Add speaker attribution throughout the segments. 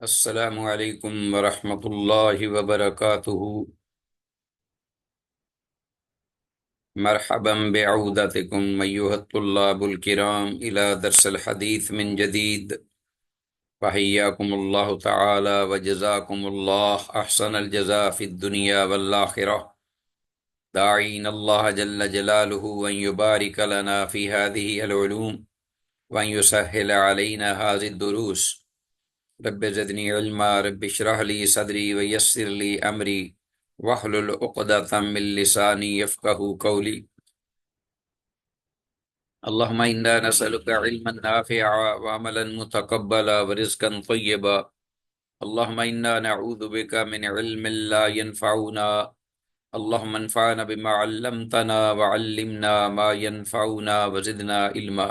Speaker 1: السلام علیکم ورحمۃ اللہ وبرکاتہ۔ مرحبا بعودتکم ایھا الطلاب الکرام الی درس الحدیث من جدید، وحیاکم اللہ تعالی وجزاکم اللہ احسن الجزاء فی الدنیا والآخرہ، داعین اللہ جل جلالہ ان یبارک لنا فی ہذہ العلوم وان یسہل علینا ہذہ الدروس۔ رب زدنی علما، رب اشرح لی صدری ویسر لی امری واحلل عقدۃ من لسانی یفقہوا قولی۔ اللہم انا نسألک علما نافعا وعملا متقبلا ورزقا طیبا۔ اللہم انا نعوذ بک من علم لا ينفعنا، اللہم انفعنا بما علمتنا وعلمنا ما ينفعنا وزدنا علما۔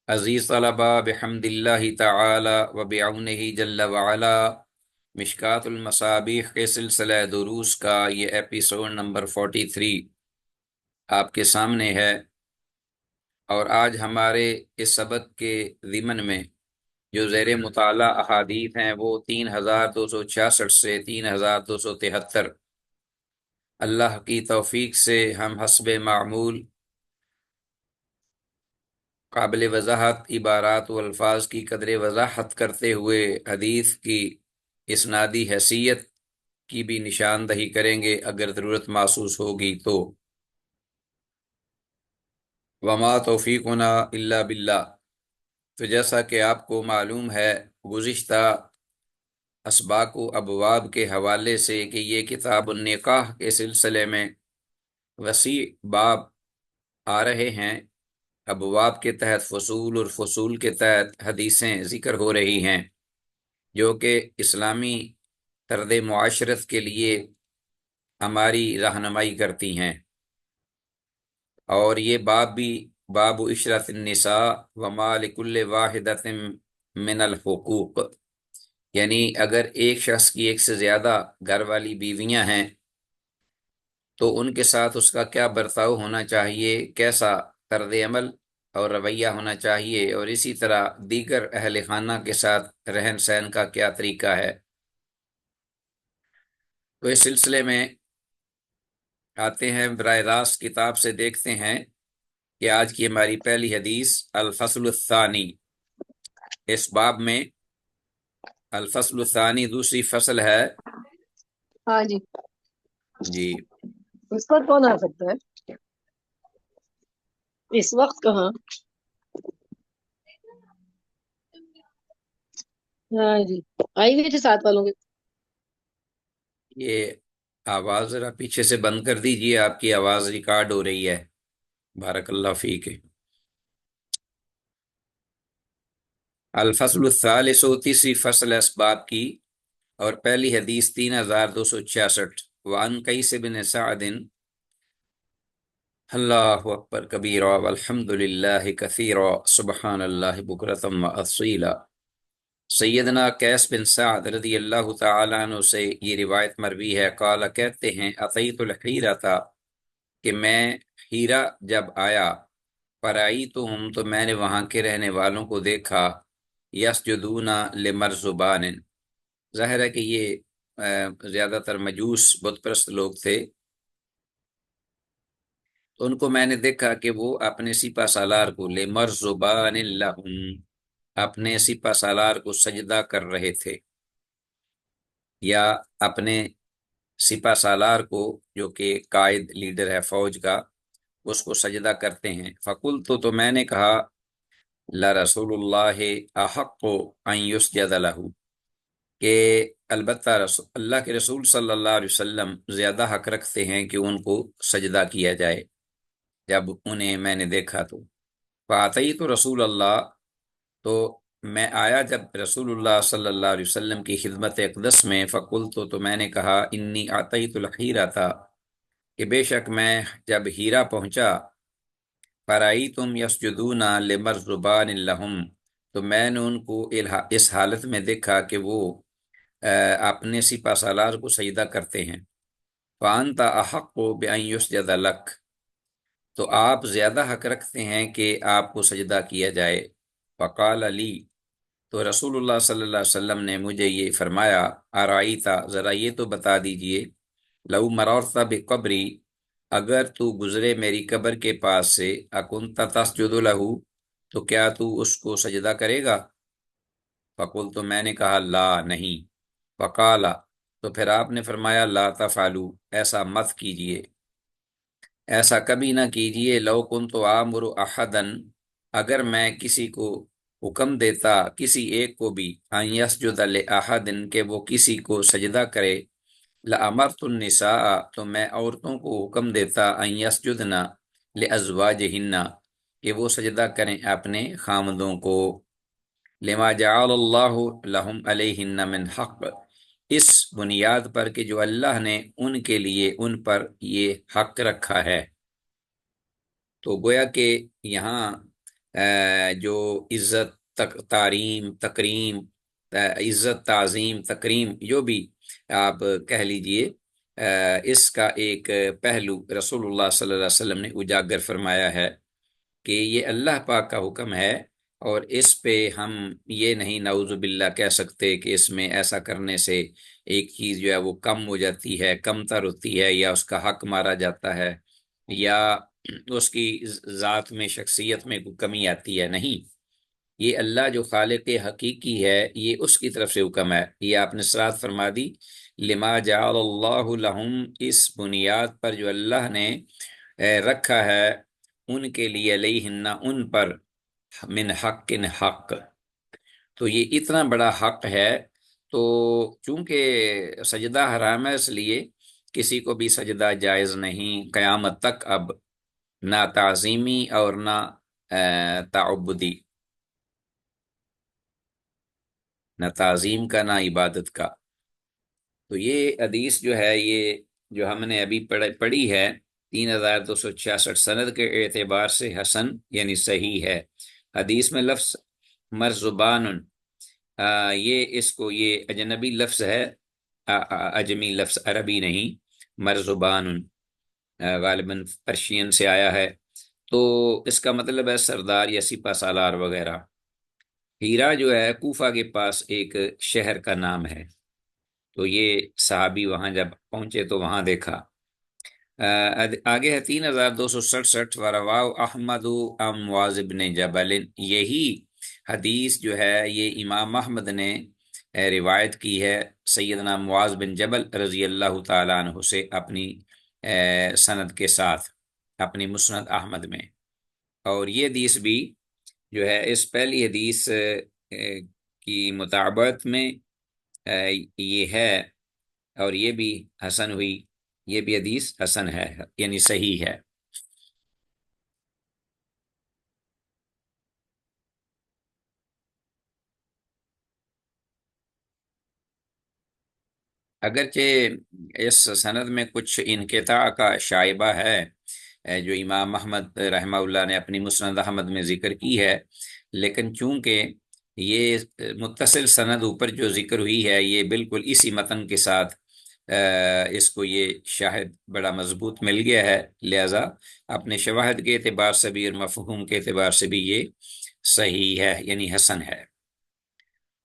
Speaker 1: عزیز طلبہ، بحمد اللہ تعالی و بعونہ جل وعلا، مشکوٰۃ المصابیح کے سلسلہ دروس کا یہ ایپیسوڈ نمبر 43 آپ کے سامنے ہے، اور آج ہمارے اس سبق کے ضمن میں جو زیر مطالعہ احادیث ہیں وہ 3266 سے 3273۔ اللہ کی توفیق سے ہم حسب معمول قابل وضاحت عبارات و الفاظ کی قدر وضاحت کرتے ہوئے حدیث کی اسنادی حیثیت کی بھی نشاندہی کریں گے اگر ضرورت محسوس ہوگی تو۔ وما توفیقنا الا باللہ، تو جیسا کہ آپ کو معلوم ہے گزشتہ اسباق و ابواب کے حوالے سے کہ یہ کتاب النکاح کے سلسلے میں وسیع باب آ رہے ہیں، ابواب کے تحت فصول اور فصول کے تحت حدیثیں ذکر ہو رہی ہیں جو کہ اسلامی طرز معاشرت کے لیے ہماری رہنمائی کرتی ہیں، اور یہ باب بھی باب عشرت النساء وما لکل واحدۃ من الحقوق، یعنی اگر ایک شخص کی ایک سے زیادہ گھر والی بیویاں ہیں تو ان کے ساتھ اس کا کیا برتاؤ ہونا چاہیے، کیسا طرز عمل اور رویہ ہونا چاہیے، اور اسی طرح دیگر اہل خانہ کے ساتھ رہن سہن کا کیا طریقہ ہے۔ تو اس سلسلے میں آتے ہیں براہ راست کتاب سے، دیکھتے ہیں کہ آج کی ہماری پہلی حدیث الفصل الثانی، اس باب میں الفصل الثانی دوسری فصل ہے۔
Speaker 2: ہاں جی،
Speaker 1: جی
Speaker 2: اس پر کون آ سکتا ہے اس وقت؟ کہاں؟ ہاں جی، آئی ہوئی تھی ساتھ والوں کے۔
Speaker 1: یہ آواز ذرا پیچھے سے بند کر دیجئے، آپ کی آواز ریکارڈ ہو رہی ہے۔ بارک اللہ فیک۔ الفصل الثالث، تیسری فصل اسباب کی، اور پہلی حدیث 3266۔ وعن قیس بن سعد، اللہ اکبر کبیرا والحمد للہ کثیرا سبحان اللہ بکرۃ واصیلا۔ سیدنا قیس بن سعد رضی اللہ تعالیٰ عنہ سے یہ روایت مروی ہے، قال کہتے ہیں اتیت الحیرہ، کہ میں ہیرا جب آیا، فرأیتہم، تو میں نے وہاں کے رہنے والوں کو دیکھا، یسجدون لمرزبان، ظاہر ہے کہ یہ زیادہ تر مجوس بت پرست لوگ تھے، تو ان کو میں نے دیکھا کہ وہ اپنے سپہ سالار کو لمرزبان لہم، اپنے سپہ سالار کو سجدہ کر رہے تھے، یا اپنے سپہ سالار کو جو کہ قائد لیڈر ہے فوج کا، اس کو سجدہ کرتے ہیں۔ فقلت، تو میں نے کہا لرسول اللہ احق ان یسجد لہ، کہ البتہ اللہ کے رسول صلی اللہ علیہ وسلم زیادہ حق رکھتے ہیں کہ ان کو سجدہ کیا جائے جب انہیں میں نے دیکھا تو۔ فاتیت رسول اللہ، تو میں آیا جب رسول اللہ صلی اللہ علیہ وسلم کی خدمت اقدس میں، فقلت، تو میں نے کہا انی اتیت الحیرہ، کہ بے شک میں جب ہیرا پہنچا، فرأیتم یسجدون لمرزبان لہم، تو میں نے ان کو اس حالت میں دیکھا کہ وہ اپنے سپہ سالار کو سجدہ کرتے ہیں۔ فأنت احق بأن یسجد لک، تو آپ زیادہ حق رکھتے ہیں کہ آپ کو سجدہ کیا جائے۔ فقال لی، تو رسول اللہ صلی اللہ علیہ وسلم نے مجھے یہ فرمایا، آرائیتا، ذرا یہ تو بتا دیجئے، لو مررت بقبری، اگر تو گزرے میری قبر کے پاس سے، اکنت تسجد لہ، تو کیا تو اس کو سجدہ کرے گا؟ فقلت، تو میں نے کہا، لا، نہیں۔ فقالا، تو پھر آپ نے فرمایا، لا تفعلوا، ایسا مت کیجئے، ایسا کبھی نہ کیجئے، لو کنت آمر احدا، اگر میں کسی کو حکم دیتا، کسی ایک کو بھی، ان یسجد لاحد، کہ وہ کسی کو سجدہ کرے، لامرت النساء، تو میں عورتوں کو حکم دیتا، ان یسجدن لازواجہن، کہ وہ سجدہ کریں اپنے خامدوں کو، لما جعل اللہ لہم علیہن من حق، اس بنیاد پر کہ جو اللہ نے ان کے لیے ان پر یہ حق رکھا ہے۔ تو گویا کہ یہاں جو عزت، تعظیم، تکریم، عزت، تعظیم، تکریم، جو بھی آپ کہہ لیجئے، اس کا ایک پہلو رسول اللہ صلی اللہ علیہ وسلم نے اجاگر فرمایا ہے کہ یہ اللہ پاک کا حکم ہے، اور اس پہ ہم یہ نہیں نعوذ باللہ کہہ سکتے کہ اس میں ایسا کرنے سے ایک چیز جو ہے وہ کم ہو جاتی ہے، کم تر ہوتی ہے، یا اس کا حق مارا جاتا ہے، یا اس کی ذات میں، شخصیت میں کوئی کمی آتی ہے۔ نہیں، یہ اللہ جو خالق حقیقی ہے، یہ اس کی طرف سے حکم ہے۔ یہ آپ نے صراحت فرما دی، لما جعل اللہ لہم، اس بنیاد پر جو اللہ نے رکھا ہے ان کے لیے، علیہن، ان پر، من حق، حق، تو یہ اتنا بڑا حق ہے۔ تو چونکہ سجدہ حرام ہے، اس لیے کسی کو بھی سجدہ جائز نہیں قیامت تک، اب نہ تعظیمی اور نہ تعبدی، نہ تعظیم کا نہ عبادت کا۔ تو یہ حدیث جو ہے، یہ جو ہم نے ابھی پڑھی ہے، 3266 سند کے اعتبار سے حسن یعنی صحیح ہے۔ حدیث میں لفظ مرزبان، یہ اس کو، یہ اجنبی لفظ ہے، اجمی لفظ، عربی نہیں، مرزبان، غالباً پرشین سے آیا ہے، تو اس کا مطلب ہے سردار یا سپہ سالار وغیرہ۔ ہیرا جو ہے کوفہ کے پاس ایک شہر کا نام ہے، تو یہ صحابی وہاں جب پہنچے تو وہاں دیکھا۔ آگے ہے 3267، ورواہ احمد عن معاذ بن جبل، یہی حدیث جو ہے یہ امام احمد نے روایت کی ہے سیدنا معاذ بن جبل رضی اللہ تعالیٰ عنہ سے، اپنی سند کے ساتھ، اپنی مسند احمد میں۔ اور یہ حدیث بھی جو ہے اس پہلی حدیث کی مطابقت میں یہ ہے، اور یہ بھی حسن ہوئی، یہ بھی حدیث حسن ہے، یعنی صحیح ہے۔ اگرچہ اس سند میں کچھ انقطاع کا شائبہ ہے، جو امام احمد رحمہ اللہ نے اپنی مسند احمد میں ذکر کی ہے، لیکن چونکہ یہ متصل سند اوپر جو ذکر ہوئی ہے، یہ بالکل اسی متن کے ساتھ اس کو یہ شاہد بڑا مضبوط مل گیا ہے، لہذا اپنے شواہد کے اعتبار سے بھی اور مفہوم کے اعتبار سے بھی یہ صحیح ہے، یعنی حسن ہے۔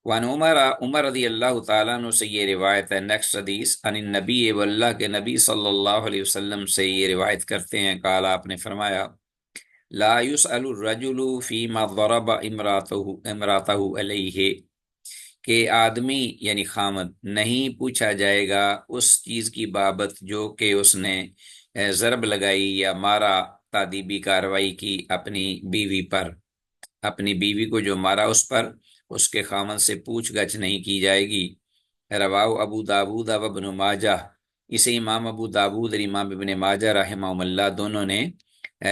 Speaker 1: وان عمر رضی اللہ تعالیٰ عنہ سے یہ روایت ہے، نیکسٹ حدیث، ان النبی، و اللہ کے نبی صلی اللہ علیہ وسلم سے یہ روایت کرتے ہیں، قال، آپ نے فرمایا، لا يسأل الرجل فيما ضرب امرأته علیہ، کہ آدمی یعنی خامد نہیں پوچھا جائے گا اس چیز کی بابت جو کہ اس نے ضرب لگائی یا مارا، تادیبی کاروائی کی اپنی بیوی پر، اپنی بیوی کو جو مارا اس پر اس کے خامد سے پوچھ گچھ نہیں کی جائے گی۔ رواہ ابو داود و ابن ماجہ، اسے امام ابو داود اور امام ابن ماجہ رحمہ اللہ دونوں نے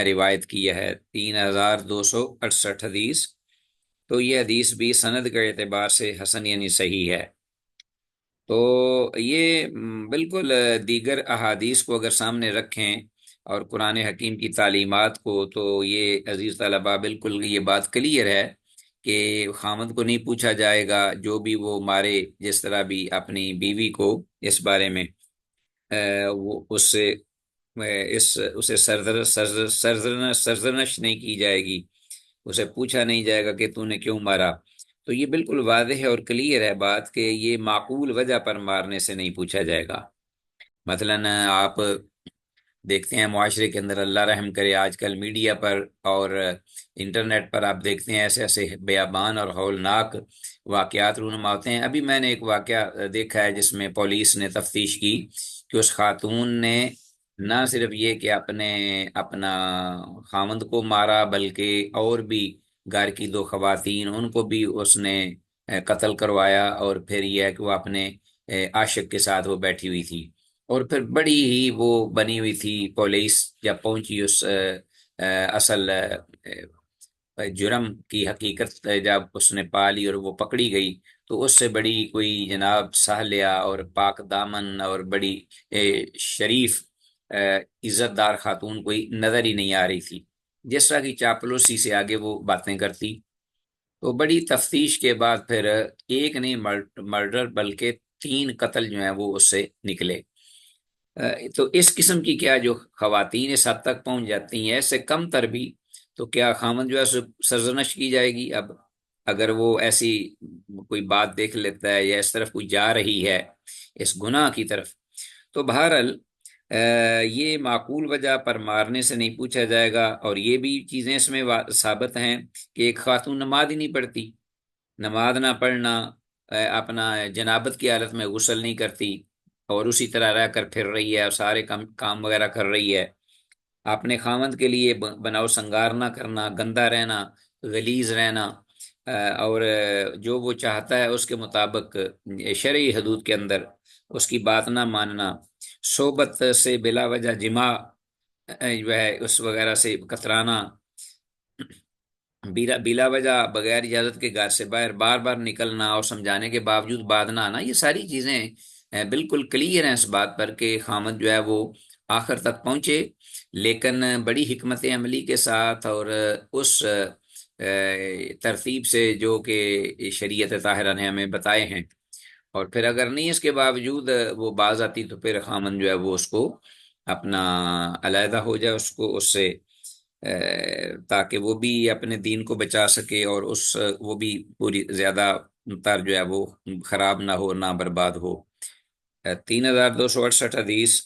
Speaker 1: روایت کی ہے، 3268 حدیث۔ تو یہ حدیث بھی سند کے اعتبار سے حسن یعنی صحیح ہے۔ تو یہ بالکل دیگر احادیث کو اگر سامنے رکھیں اور قرآن حکیم کی تعلیمات کو، تو یہ عزیز طلبہ بالکل یہ بات کلیئر ہے کہ خامد کو نہیں پوچھا جائے گا، جو بھی وہ مارے، جس طرح بھی اپنی بیوی کو، اس بارے میں وہ اس سے اسے سرزنش نہیں کی جائے گی، اسے پوچھا نہیں جائے گا کہ تو نے کیوں مارا۔ تو یہ بالکل واضح ہے اور کلیئر ہے بات کہ یہ معقول وجہ پر مارنے سے نہیں پوچھا جائے گا۔ مثلاً آپ دیکھتے ہیں معاشرے کے اندر، اللہ رحم کرے، آج کل میڈیا پر اور انٹرنیٹ پر آپ دیکھتے ہیں ایسے ایسے بیابان اور ہولناک واقعات رونما ہوتے ہیں۔ ابھی میں نے ایک واقعہ دیکھا ہے جس میں پولیس نے تفتیش کی کہ اس خاتون نے نہ صرف یہ کہ اپنا خامند کو مارا، بلکہ اور بھی گھر کی دو خواتین ان کو بھی اس نے قتل کروایا، اور پھر یہ ہے کہ وہ اپنے عاشق کے ساتھ وہ بیٹھی ہوئی تھی، اور پھر بڑی ہی وہ بنی ہوئی تھی۔ پولیس جب پہنچی اس اصل جرم کی حقیقت جب اس نے پا لی اور وہ پکڑی گئی، تو اس سے بڑی کوئی جناب صالحہ اور پاک دامن اور بڑی شریف عزت دار خاتون کوئی نظر ہی نہیں آ رہی تھی، جس طرح کی چاپلوسی سے آگے وہ باتیں کرتی۔ تو بڑی تفتیش کے بعد پھر ایک نہیں مرڈر بلکہ 3 قتل جو ہیں وہ اس سے نکلے۔ تو اس قسم کی کیا جو خواتین اس حد تک پہنچ جاتی ہیں، اس سے کم تر بھی، تو کیا خامن جو ہے سرزنش کی جائے گی؟ اب اگر وہ ایسی کوئی بات دیکھ لیتا ہے یا اس طرف کوئی جا رہی ہے اس گناہ کی طرف، تو بہرحال یہ معقول وجہ پر مارنے سے نہیں پوچھا جائے گا۔ اور یہ بھی چیزیں اس میں ثابت ہیں کہ ایک خاتون نماز ہی نہیں پڑھتی، نماز نہ پڑھنا، اپنا جنابت کی حالت میں غسل نہیں کرتی، اور اسی طرح رہ کر پھر رہی ہے اور سارے کام وغیرہ کر رہی ہے، اپنے خامند کے لیے بناؤ سنگار نہ کرنا، گندا رہنا، غلیظ رہنا، اور جو وہ چاہتا ہے اس کے مطابق شرعی حدود کے اندر اس کی بات نہ ماننا، صحبت سے بلا وجہ جماع جو ہے اس وغیرہ سے کترانا، بلا وجہ بغیر اجازت کے گھر سے باہر بار بار نکلنا اور سمجھانے کے باوجود بعد نہ آنا، یہ ساری چیزیں بالکل کلیئر ہیں اس بات پر کہ خامد جو ہے وہ آخر تک پہنچے، لیکن بڑی حکمت عملی کے ساتھ اور اس ترتیب سے جو کہ شریعت طاہرہ نے ہمیں بتائے ہیں۔ اور پھر اگر نہیں اس کے باوجود وہ باز آتی، تو پھر خامن جو ہے وہ اس کو اپنا علیحدہ ہو جائے، اس کو اس سے تاکہ وہ بھی اپنے دین کو بچا سکے، اور وہ بھی پوری زیادہ تر جو ہے وہ خراب نہ ہو، نہ برباد ہو۔ 3268 حدیث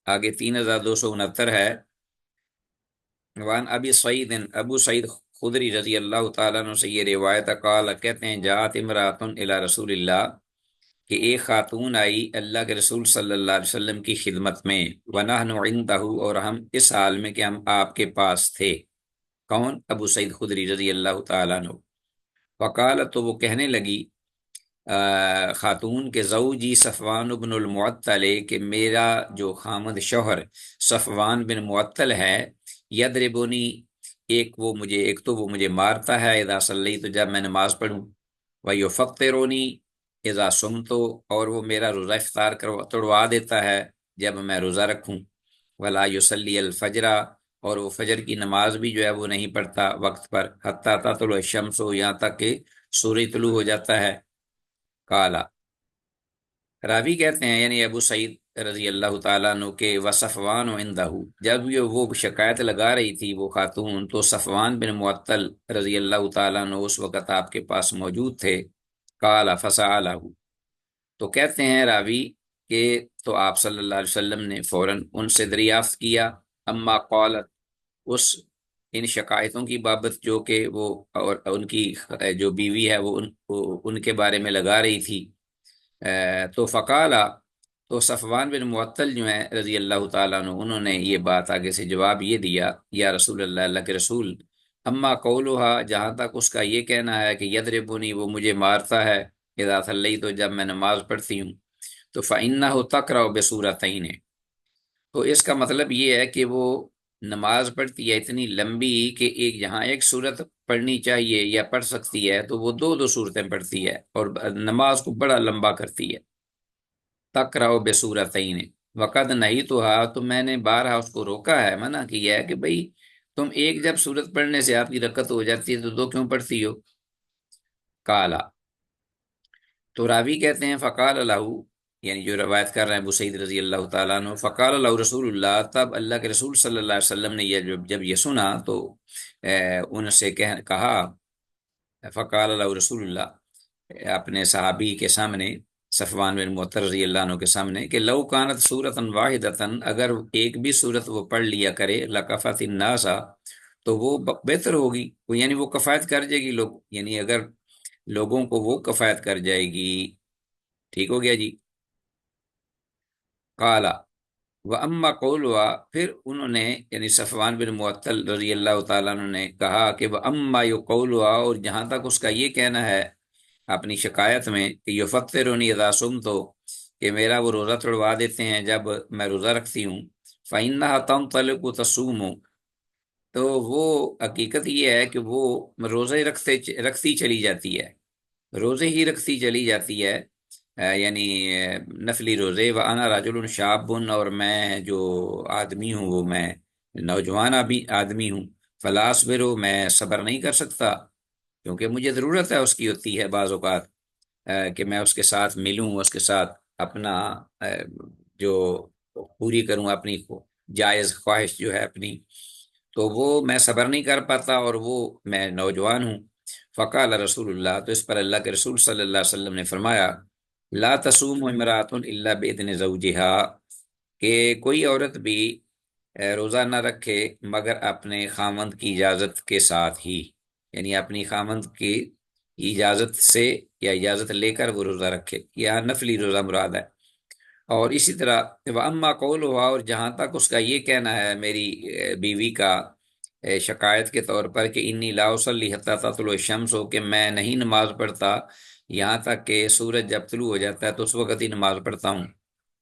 Speaker 1: آگے 3269 ہے۔ وان ابی سعید، ابو سعید خدری رضی اللہ تعالیٰ عنہ سے یہ روایت، قال کہتے ہیں، جاءت امرأۃ الی رسول اللہ، کہ ایک خاتون آئی اللہ کے رسول صلی اللہ علیہ وسلم کی خدمت میں، ونحن عنده، اور ہم اس حال میں کہ ہم آپ کے پاس تھے۔ کون؟ ابو سعید خدری رضی اللہ تعالیٰ عنہ۔ وقالت، تو وہ کہنے لگی خاتون کے، زوجی صفوان بن المعطل، کہ میرا جو خامد شوہر صفوان بن معطل ہے، یضربنی، ایک تو وہ مجھے مارتا ہے، اذا صلیت، تو جب میں نماز پڑھوں، ویفطرنی اذا صمت، اور وہ میرا روزہ افطار توڑوا دیتا ہے جب میں روزہ رکھوں، ولا یصلی الفجر، اور وہ فجر کی نماز بھی جو ہے وہ نہیں پڑھتا وقت پر، حتی تطلع الشمس، یہاں تک کہ سورج طلوع ہو جاتا ہے۔ کالا، راوی کہتے ہیں یعنی ابو سعید رضی اللہ تعالیٰ عنہ کے، وصفوان عندہ، جب وہ شکایت لگا رہی تھی وہ خاتون، تو صفوان بن معطل رضی اللہ تعالیٰ عنہ اس وقت آپ کے پاس موجود تھے۔ کالا فسألہ، تو کہتے ہیں راوی کہ تو آپ صلی اللہ علیہ وسلم نے فوراً ان سے دریافت کیا، اما قالت، اس ان شکایتوں کی بابت جو کہ وہ اور ان کی جو بیوی ہے وہ ان کے بارے میں لگا رہی تھی، تو فقالا، تو صفوان بن معطل جو ہیں رضی اللہ تعالیٰ عنہ، انہوں نے یہ بات آگے سے جواب یہ دیا، یا رسول اللہ، اللہ کے رسول، اما قولھا، جہاں تک اس کا یہ کہنا ہے کہ یضربنی، وہ مجھے مارتا ہے، اذا صلیت، تو جب میں نماز پڑھتی ہوں، تو فإنہ تقرأ بسورتین، تو اس کا مطلب یہ ہے کہ وہ نماز پڑھتی ہے اتنی لمبی کہ جہاں ایک صورت پڑھنی چاہیے یا پڑھ سکتی ہے، تو وہ دو دو صورتیں پڑھتی ہے اور نماز کو بڑا لمبا کرتی ہے۔ تقرأ بسورتین وقد نہیتھا، تو میں نے بارہا اس کو روکا ہے، منع کیا ہے کہ بھئی تم ایک جب صورت پڑھنے سے آپ کی رکعت ہو جاتی ہے تو دو کیوں پڑھتی ہو؟ کالا، تو راوی کہتے ہیں، فقال له، یعنی جو روایت کر رہے ہیں ابو سعید رضی اللہ تعالیٰ عنہ، فقال له رسول اللہ، تب اللہ کے رسول صلی اللہ علیہ وسلم نے یہ جب یہ سنا تو ان سے کہا، فقال له رسول اللہ، اپنے صحابی کے سامنے، صفوان بن معطل رضی اللہ عنہ کے سامنے، کہ لو کانت سورۃ واحدۃ، اگر ایک بھی سورت وہ پڑھ لیا کرے، لکفت الناس، تو وہ بہتر ہوگی، یعنی وہ کفایت کر جائے گی لوگ، یعنی اگر لوگوں کو وہ کفایت کر جائے گی، ٹھیک ہو گیا جی۔ قال واما قولها، پھر انہوں نے یعنی صفوان بن معطل رضی اللہ تعالیٰ عنہ نے کہا کہ واما قولها، اور جہاں تک اس کا یہ کہنا ہے اپنی شکایت میں کہ یفطرنی اذا صمت، کہ میرا وہ روزہ توڑوا دیتے ہیں جب میں روزہ رکھتی ہوں، فإنها تنطلق تصوم، تو وہ حقیقت یہ ہے کہ وہ روزے رکھتی چلی جاتی ہے، روزے ہی رکھتی چلی جاتی ہے، یعنی نفلی روزے، وانا رجل شاب، اور میں جو آدمی ہوں وہ میں نوجوان آدمی ہوں، فلا اصبر، میں صبر نہیں کر سکتا، کیونکہ مجھے ضرورت ہے اس کی ہوتی ہے بعض اوقات، کہ میں اس کے ساتھ ملوں، اس کے ساتھ اپنا جو پوری کروں اپنی جائز خواہش جو ہے اپنی، تو وہ میں صبر نہیں کر پاتا، اور وہ میں نوجوان ہوں۔ فقال رسول اللہ، تو اس پر اللہ کے رسول صلی اللہ علیہ وسلم نے فرمایا، لا تصوم امرات الا باذن زوجها، کہ کوئی عورت بھی روزہ نہ رکھے مگر اپنے خامند کی اجازت کے ساتھ ہی، یعنی اپنی خامند کی اجازت سے یا اجازت لے کر وہ روزہ رکھے، یا نفلی روزہ مراد ہے۔ اور اسی طرح واما قول ہوا، اور جہاں تک اس کا یہ کہنا ہے میری بیوی کا شکایت کے طور پر کہ انی لا اصلی حتی تطلع الشمس، ہو کہ میں نہیں نماز پڑھتا یہاں تک کہ سورج جب طلوع ہو جاتا ہے تو اس وقت ہی نماز پڑھتا ہوں،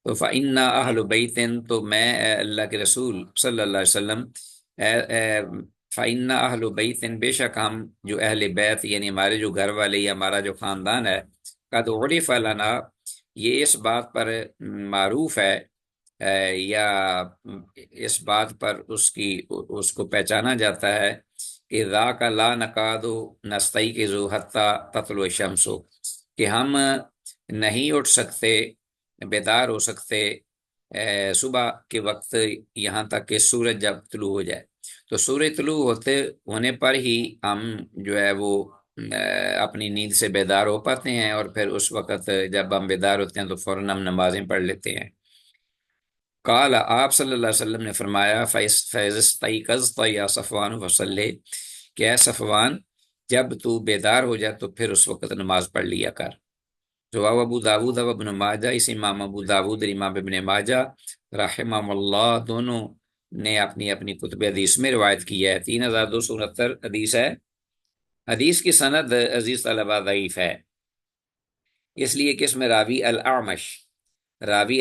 Speaker 1: تو فإنا اہل بیت، تو میں اے اللہ کے رسول صلی اللہ علیہ وسلم، فإنا اہل بیت، بے شک ہم جو اہل بیت یعنی ہمارے جو گھر والے یا ہمارا جو خاندان ہے، قد عرف لنا، یہ اس بات پر معروف ہے، یا اس بات پر اس کو پہچانا جاتا ہے کہ ذاک لا نکاد نستیقظ حتی تطلع الشمس، کہ ہم نہیں اٹھ سکتے، بیدار ہو سکتے صبح کے وقت یہاں تک کہ سورج جب طلوع ہو جائے، تو سورج طلوع ہونے پر ہی ہم جو ہے وہ اپنی نیند سے بیدار ہو پاتے ہیں، اور پھر اس وقت جب ہم بیدار ہوتے ہیں تو فوراً ہم نمازیں پڑھ لیتے ہیں۔ قال، آپ صلی اللہ علیہ وسلم نے فرمایا، فیض استيقظت یا صفوان فصلی، کہ اے صفوان جب تو بیدار ہو جائے تو پھر اس وقت نماز پڑھ لیا کر۔ رواه ابو داود و ابن ماجہ، اس امام ابو داود اور امام ابن ماجہ رحمہ اللہ دونوں نے اپنی اپنی کتب حدیث میں روایت کی ہے۔ 3269 حدیث ہے۔ حدیث کی سند عزیز طلبہ ضعیف ہے، اس لیے کہ اس میں راوی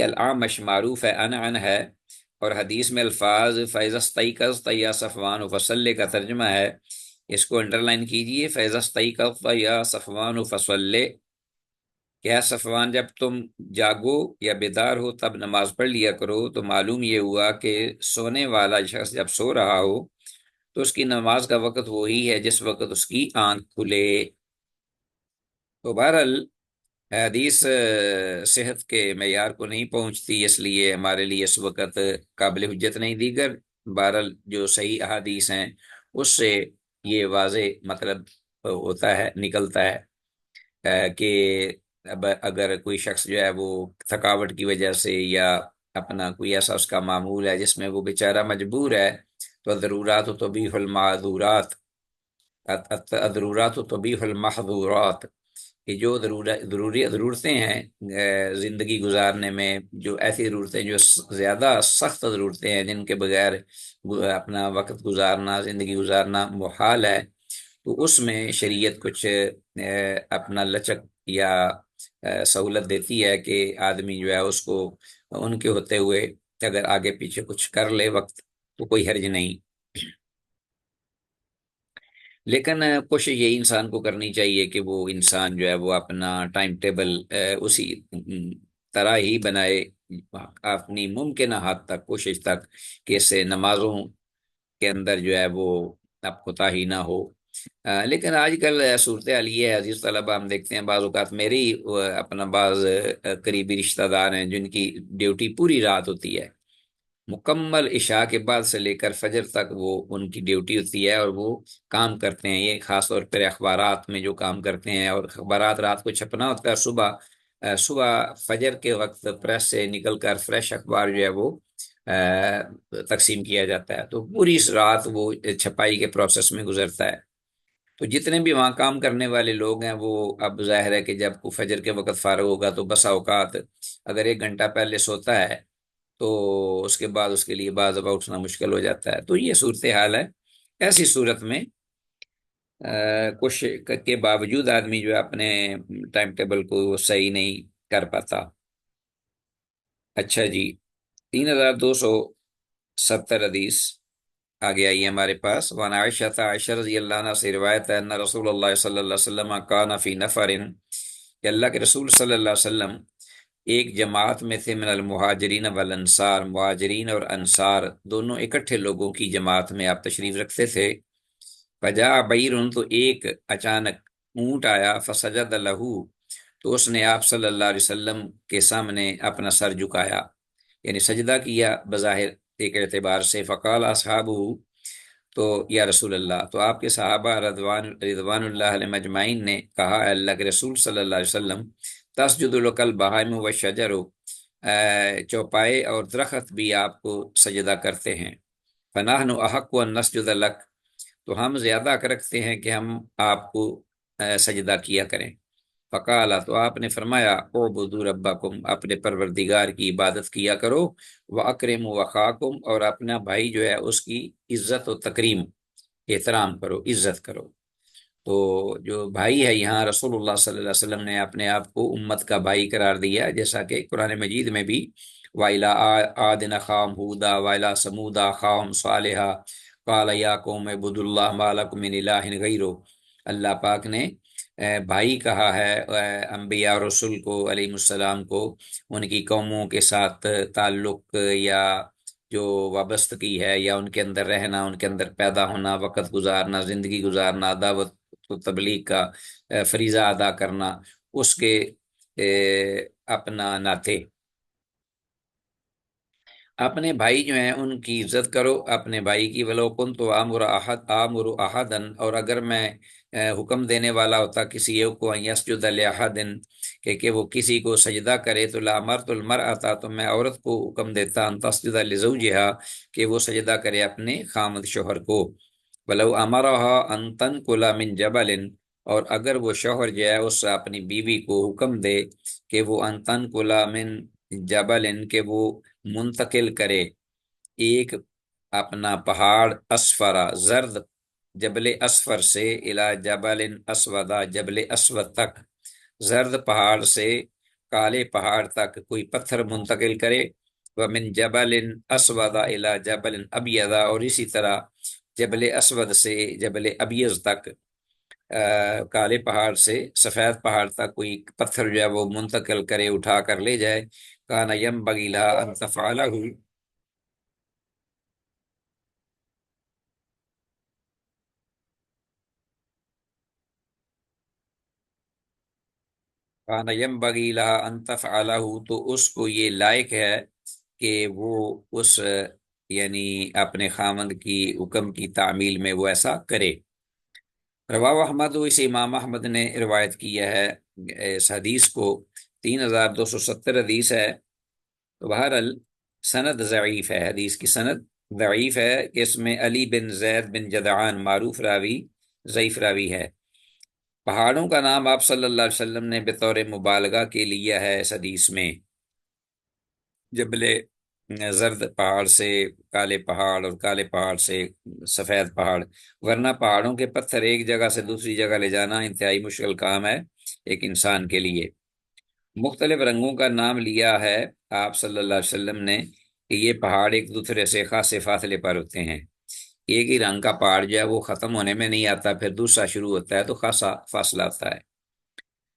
Speaker 1: الاعمش معروف ہے، ان ہے، اور حدیث میں الفاظ فیض استيقظت یا صفوان فصلی کا ترجمہ ہے، اس کو انڈرلائن کیجئے، فیض استيقظت یا صفوان فصلی، کیا صفوان جب تم جاگو یا بیدار ہو تب نماز پڑھ لیا کرو، تو معلوم یہ ہوا کہ سونے والا شخص جب سو رہا ہو تو اس کی نماز کا وقت وہی ہے جس وقت اس کی آنکھ کھلے۔ تو بہرحال حدیث صحت کے معیار کو نہیں پہنچتی، اس لیے ہمارے لیے اس وقت قابل حجت نہیں، دیگر بہرحال جو صحیح احادیث ہیں اس سے یہ واضح مطلب ہوتا ہے، نکلتا ہے کہ اب اگر کوئی شخص جو ہے وہ تھکاوٹ کی وجہ سے یا اپنا کوئی ایسا اس کا معمول ہے جس میں وہ بیچارہ مجبور ہے، تو ضرورات و تبیح المعذورات، ضرورات و تبیح المحظورات، کہ جو ضرورتیں ہیں زندگی گزارنے میں، جو ایسی ضرورتیں جو زیادہ سخت ضرورتیں ہیں جن کے بغیر اپنا وقت گزارنا، زندگی گزارنا محال ہے، تو اس میں شریعت کچھ اپنا لچک یا سہولت دیتی ہے کہ آدمی جو ہے اس کو ان کے ہوتے ہوئے اگر آگے پیچھے کچھ کر لے وقت تو کوئی حرج نہیں، لیکن کوشش یہی انسان کو کرنی چاہیے کہ وہ انسان جو ہے وہ اپنا ٹائم ٹیبل اسی طرح ہی بنائے، اپنی ممکنہ حد تک کوشش تک کہ اس سے نمازوں کے اندر جو ہے وہ اب کوتاہی نہ ہو۔ لیکن آج کل صورتحال یہ ہے عزیز طلبہ، ہم دیکھتے ہیں بعض اوقات میری اپنا بعض قریبی رشتہ دار ہیں جن کی ڈیوٹی پوری رات ہوتی ہے، مکمل عشاء کے بعد سے لے کر فجر تک وہ ان کی ڈیوٹی ہوتی ہے، اور وہ کام کرتے ہیں، یہ خاص طور پر اخبارات میں جو کام کرتے ہیں، اور اخبارات رات کو چھپنا ہوتا ہے، صبح فجر کے وقت پریس سے نکل کر فریش اخبار جو ہے وہ تقسیم کیا جاتا ہے، تو پوری رات وہ چھپائی کے پروسیس میں گزرتا ہے۔ تو جتنے بھی وہاں کام کرنے والے لوگ ہیں وہ اب ظاہر ہے کہ جب وہ فجر کے وقت فارغ ہوگا تو بسا اوقات اگر 1 گھنٹہ پہلے سوتا ہے تو اس کے بعد اس کے لیے بعض دفعہ اٹھنا مشکل ہو جاتا ہے، تو یہ صورتحال ہے۔ ایسی صورت میں کوشش کے باوجود آدمی جو ہے اپنے ٹائم ٹیبل کو صحیح نہیں کر پاتا۔ اچھا جی، 3270 حدیث آگے آئی ہے ہمارے پاس۔ وعن عائشہ، عائشہ رضی اللہ عنہ سے روایت ہے، ان رسول اللہ صلی اللہ علیہ وسلم کان فی نفر، کہ اللہ کے رسول صلی اللہ علیہ وسلم ایک جماعت میں تھے، من المہاجرین والانصار، مہاجرین اور انصار دونوں اکٹھے لوگوں کی جماعت میں آپ تشریف رکھتے تھے۔ فجاء بعیر، تو ایک اچانک اونٹ آیا، فسجد لہو، تو اس نے آپ صلی اللہ علیہ وسلم کے سامنے اپنا سر جھکایا، یعنی سجدہ کیا بظاہر ایک اعتبار سے۔ فقال اصحابہ، تو یا رسول اللہ، تو آپ کے صحابہ رضوان اللہ علیہ مجمعین نے کہا، اے اللہ کے رسول صلی اللہ علیہ وسلم، تسجد لک البہائم والشجر، چوپائے اور درخت بھی آپ کو سجدہ کرتے ہیں۔ فنحن احق ان نسجد لک، تو ہم زیادہ حق رکھتے ہیں کہ ہم آپ کو سجدہ کیا کریں۔ فقال، تو آپ نے فرمایا، اعبدوا ربکم، اپنے پروردگار کی عبادت کیا کرو، واکرموا اخاکم، اور اپنا بھائی جو ہے اس کی عزت و تکریم، احترام کرو، عزت کرو۔ تو جو بھائی ہے یہاں رسول اللہ صلی اللہ علیہ وسلم نے اپنے آپ کو امت کا بھائی قرار دیا، جیسا کہ قرآن مجید میں بھی وَإِلَىٰ عَادٍ أَخَاهُمْ هُودًا وَإِلَىٰ ثَمُودَ أَخَاهُمْ صَالِحًا قَالَ يَا قَوْمِ اعْبُدُوا اللَّهَ مَا لَكُم مِّنْ إِلَٰهٍ غَيْرُهُ۔ اللہ پاک نے بھائی کہا ہے انبیاء اور رسول کو علیہ السلام کو، ان کی قوموں کے ساتھ تعلق یا جو وابستگی ہے، یا ان کے اندر رہنا، ان کے اندر پیدا ہونا، وقت گزارنا، زندگی گزارنا، دعوت و تبلیغ کا فریضہ ادا کرنا، اس کے اپنا ناطے اپنے بھائی جو ہیں ان کی عزت کرو، اپنے بھائی کی۔ ولو کنت آمر احدا، اور اگر میں حکم دینے والا ہوتا کسی ایک کو، ان یسجد لاحد، کہ وہ کسی کو سجدہ کرے، تو لامرت المرأة، تو میں عورت کو حکم دیتا، ان تسجد لزوجہا، کہ وہ سجدہ کرے اپنے خامد شوہر کو۔ ولو امرها ان تنقل من جبل، اور اگر وہ شوہر جو ہے اس اپنی بیوی کو حکم دے کہ وہ ان تنقل من جبل، کہ وہ منتقل کرے ایک اپنا پہاڑ، اسفرا زرد، جبل اسفر سے، الی جبل اسودا، جبل اسود تک، زرد پہاڑ سے کالے پہاڑ تک کوئی پتھر منتقل کرے، ومن جبل اسود الی جبل ابیض، اور اسی طرح جبل اسود سے جبل ابیض تک، کالے پہاڑ سے سفید پہاڑ تک کوئی پتھر جو ہے وہ منتقل کرے، اٹھا کر لے جائے، کان ینبغی لها ان تفعلہ، کان ینبغی لها ان تفعلہ، تو اس کو یہ لائق ہے کہ وہ اس یعنی اپنے خامند کی حکم کی تعمیل میں وہ ایسا کرے۔ رواہ احمد، اسے امام احمد نے روایت کیا ہے اس حدیث کو۔ 3270 حدیث ہے۔ تو بہرحال سند ضعیف ہے، حدیث کی سند ضعیف ہے، کہ اس میں علی بن زید بن جدعان معروف راوی ضعیف راوی ہے۔ پہاڑوں کا نام آپ صلی اللہ علیہ وسلم نے بطور مبالغہ کے لیا ہے اس حدیث میں، جبل زرد پہاڑ سے کالے پہاڑ، اور کالے پہاڑ سے سفید پہاڑ، ورنہ پہاڑوں کے پتھر ایک جگہ سے دوسری جگہ لے جانا انتہائی مشکل کام ہے ایک انسان کے لیے۔ مختلف رنگوں کا نام لیا ہے آپ صلی اللہ علیہ وسلم نے، کہ یہ پہاڑ ایک دوسرے سے خاصے فاصلے پر ہوتے ہیں، ایک ہی رنگ کا پہاڑ جو ہے وہ ختم ہونے میں نہیں آتا، پھر دوسرا شروع ہوتا ہے تو خاصا فاصلہ آتا ہے۔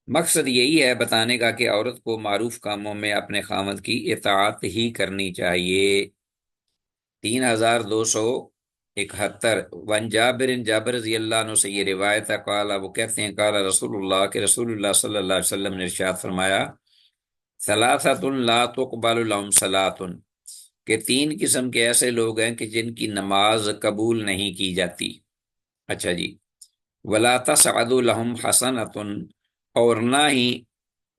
Speaker 1: مقصد یہی ہے بتانے کا کہ عورت کو معروف کاموں میں اپنے خامد کی اطاعت ہی کرنی چاہیے۔ 3271، ون جابر، جابر رضی اللہ عنہ سے یہ روایت ہے، قال، وہ کہتے ہیں، قال رسول اللہ، کہ رسول اللہ صلی اللہ علیہ وسلم نے ارشاد فرمایا، ثلاثۃ لا تقبل لهم صلاۃ، کہ تین قسم کے ایسے لوگ ہیں کہ جن کی نماز قبول نہیں کی جاتی۔ اچھا جی، ولا تسعد لهم حسنۃ، اور نہ ہی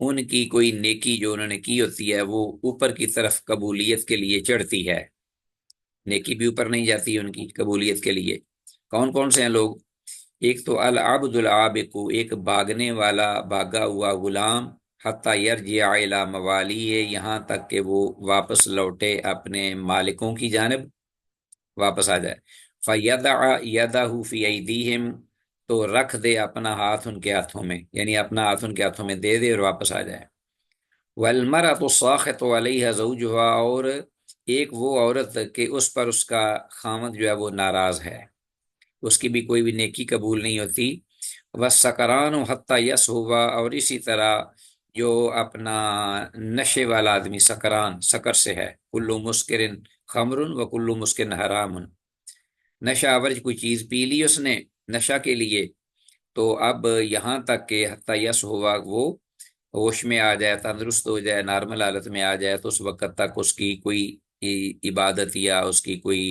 Speaker 1: ان کی کوئی نیکی جو انہوں نے کی ہوتی ہے وہ اوپر کی طرف قبولیت کے لیے چڑھتی ہے، نیکی بھی اوپر نہیں جاتی ان کی قبولیت کے لیے۔ کون کون سے ہیں لوگ؟ ایک تو العبد العابق، ایک بھاگنے والا بھاگا ہوا غلام، حتی یرجع الی موالیہ، یہاں تک کہ وہ واپس لوٹے اپنے مالکوں کی جانب، واپس آ جائے۔ فیدع یدہ فی ایدیہم، تو رکھ دے اپنا ہاتھ ان کے ہاتھوں میں، یعنی اپنا ہاتھ ان کے ہاتھوں میں دے دے اور واپس آ جائے۔ والمرأة الساخط علیہا زوجہا، اور ایک وہ عورت کہ اس پر اس کا خامد جو ہے وہ ناراض ہے، اس کی بھی کوئی بھی نیکی قبول نہیں ہوتی۔ والسکران حتی یصحبا، اور اسی طرح جو اپنا نشے والا آدمی، سکران سکر سے ہے، کل مسکر خمر و کل مسکر حرام، نشہ آور کوئی چیز پی لی اس نے نشہ کے لیے، تو اب یہاں تک کہ حتی یصحبا، وہ ہوش میں آ جائے، تندرست ہو جائے، نارمل حالت میں آ جائے، تو اس وقت تک اس کی کوئی عبادت یا اس کی کوئی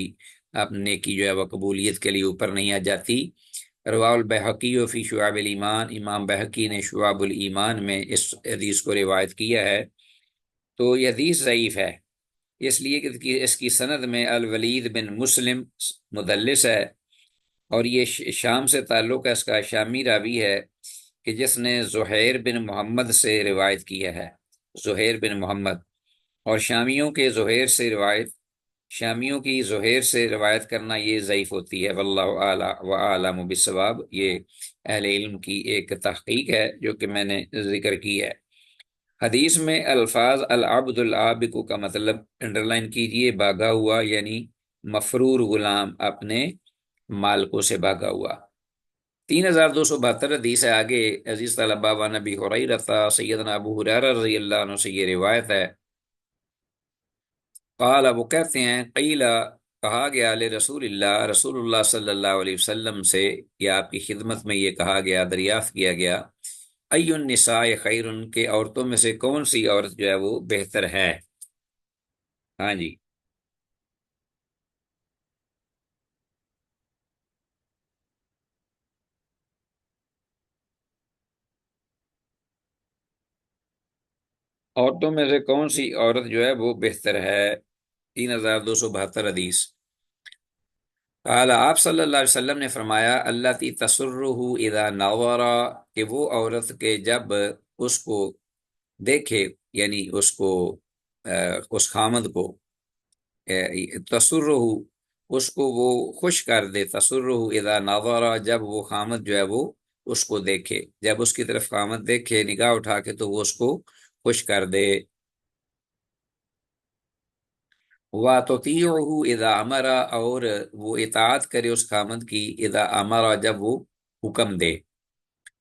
Speaker 1: اپنے کی جو ہے وہ قبولیت کے لیے اوپر نہیں آ جاتی۔ رواہ البیہقی فی شعب الایمان، امام بہقی نے شعب الایمان میں اس حدیث کو روایت کیا ہے۔ تو یہ حدیث ضعیف ہے، اس لیے کہ اس کی سند میں الولید بن مسلم مدلس ہے، اور یہ شام سے تعلق ہے، اس کا شامی راوی ہے کہ جس نے زہیر بن محمد سے روایت کیا ہے، زہیر بن محمد، اور شامیوں کی زہیر سے روایت کرنا یہ ضعیف ہوتی ہے، واللہ اعلم بالصواب۔ یہ اہل علم کی ایک تحقیق ہے جو کہ میں نے ذکر کی ہے۔ حدیث میں الفاظ العبد العابق کا مطلب انڈرلائن کیجئے، بھاگا ہوا یعنی مفرور غلام، اپنے مالکوں سے بھاگا ہوا۔ 3272 حدیث ہے آگے، عزیز طلبہ، وعن ابی ہریرہ، سیدنا ابو ہریرہ رضی اللہ عنہ سے یہ روایت ہے، قال، وہ کہتے ہیں، قیل، کہا گیا، رسول اللہ، رسول اللہ صلی اللہ علیہ وسلم سے، یا آپ کی خدمت میں یہ کہا گیا، دریافت کیا گیا، ای النساء خیر، کے عورتوں میں سے کون سی عورت جو ہے وہ بہتر ہے؟ ہاں جی، عورتوں میں سے کون سی عورت جو ہے وہ بہتر ہے؟ 3272 حدیث۔ قال، آپ صلی اللہ علیہ وسلم نے فرمایا، اللہ تی تسرہ اذا نظر، کہ وہ عورت کے جب اس کو دیکھے، یعنی اس کو اس خامد کو، تسرہ، اس کو وہ خوش کر دے، تسرہ اذا نظر، جب وہ خامد جو ہے وہ اس کو دیکھے، جب اس کی طرف خامد دیکھے نگاہ اٹھا کے تو وہ اس کو خوش کر دے۔ وَتُطِيعُهُ اذا امر، اور وہ اطاعت کرے اس خامد کی، اذا امر، جب وہ حکم دے۔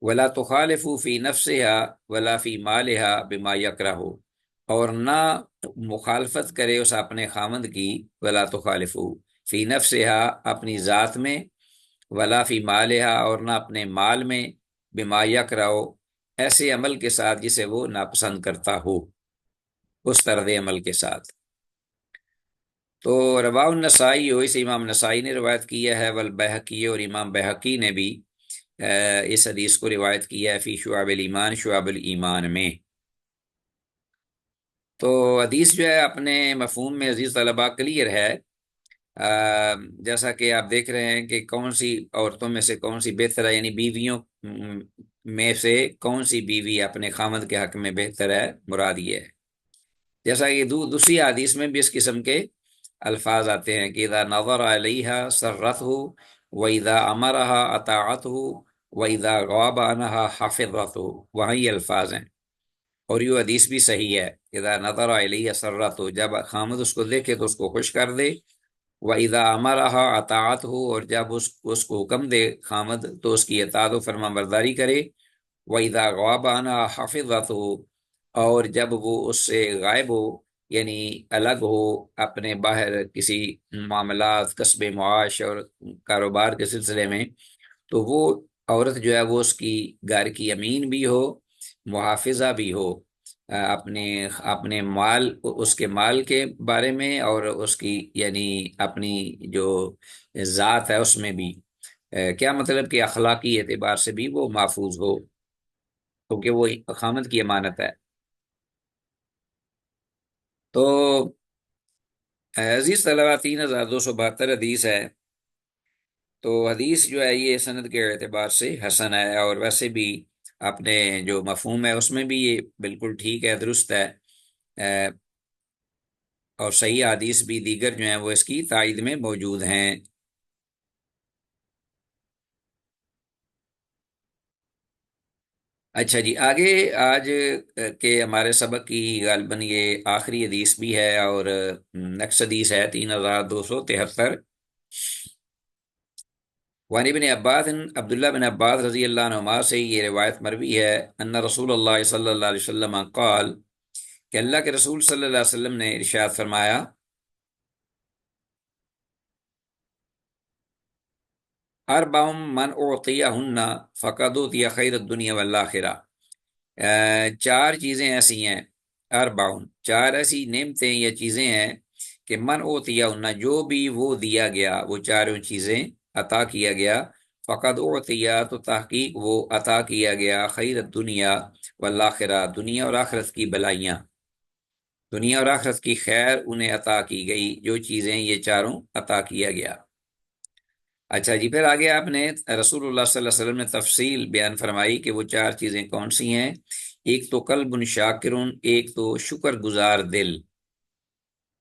Speaker 1: ولا تخالف فی نفسها ولا فی مالها بما یکرہ، اور نہ مخالفت کرے اس اپنے خامد کی، ولا تخالف فی نفسها، اپنی ذات میں، ولا فی مالها، اور نہ اپنے مال میں، بما یکرہ، ایسے عمل کے ساتھ جسے وہ ناپسند کرتا ہو، اس طرز عمل کے ساتھ۔ تو رواہ النسائی، ہو اسے امام نسائی نے روایت کیا ہے، والبیہقی، اور امام بہقی نے بھی اس حدیث کو روایت کیا ہے، فی شعب الایمان، شعب الایمان میں۔ تو حدیث جو ہے اپنے مفہوم میں، عزیز طلبہ، کلیئر ہے۔ جیسا کہ آپ دیکھ رہے ہیں کہ کون سی عورتوں میں سے کون سی بہتر ہے، یعنی بیویوں میں سے کون سی بیوی اپنے خامد کے حق میں بہتر ہے، مراد یہ ہے۔ جیسا کہ دوسری حدیث میں بھی اس قسم کے الفاظ آتے ہیں کہ اذا نظر علیہا سرتہ، واذا امرہا اطاعتہ، واذا غاب عنہا حفظتہ، وہی الفاظ ہیں، اور یہ حدیث بھی صحیح ہے۔ اذا نظر علیہ سرتہ، جب خامد اس کو دیکھے تو اس کو خوش کر دے، واذا امرہا اطاعتہ، اور جب اس کو حکم دے خامد تو اس کی اطاعت و فرما برداری کرے، واذا غاب عنہا حفظتہ، اور جب وہ اس سے غائب ہو، یعنی الگ ہو، اپنے باہر کسی معاملات، کسب معاش اور کاروبار کے سلسلے میں، تو وہ عورت جو ہے وہ اس کی گھر کی امین بھی ہو، محافظہ بھی ہو، اپنے اپنے مال، اس کے مال کے بارے میں، اور اس کی یعنی اپنی جو ذات ہے اس میں بھی، کیا مطلب کہ اخلاقی اعتبار سے بھی وہ محفوظ ہو، کیونکہ وہ خامد کی امانت ہے۔ تو عزیز طلبہ، 3272 حدیث ہے۔ تو حدیث جو ہے یہ سند کے اعتبار سے حسن ہے، اور ویسے بھی اپنے جو مفہوم ہے اس میں بھی یہ بالکل ٹھیک ہے، درست ہے۔ اہ، اور صحیح حدیث بھی دیگر جو ہیں وہ اس کی تائید میں موجود ہیں۔ اچھا جی، آگے آج کے ہمارے سبق کی غالباً یہ آخری حدیث بھی ہے، اور نیکسٹ حدیث ہے 3273۔ وعن ابن عباس، عبداللہ بن عباس رضی اللہ عنہما سے یہ روایت مروی ہے، ان رسول اللہ صلی اللہ علیہ وسلم قال، کہ اللہ کے رسول صلی اللہ علیہ وسلم نے ارشاد فرمایا، اربع من اعطیہن فقد اوتی خیر الدنیا والآخرہ۔ چار چیزیں ایسی ہیں، اربع، چار ایسی نعمتیں یا چیزیں ہیں کہ من اوتیہن، جو بھی وہ دیا گیا، وہ چاروں چیزیں عطا کیا گیا، فقد اعطیہ، تو تحقیق وہ عطا کیا گیا، خیر الدنیا والآخرہ، دنیا اور آخرت کی بلائیاں، دنیا اور آخرت کی خیر انہیں عطا کی گئی، جو چیزیں یہ چاروں عطا کیا گیا۔ اچھا جی، پھر آگے آپ نے رسول اللہ صلی اللہ علیہ وسلم نے تفصیل بیان فرمائی کہ وہ چار چیزیں کون سی ہیں۔ ایک تو قلب شاکرون، ایک تو شکر گزار دل،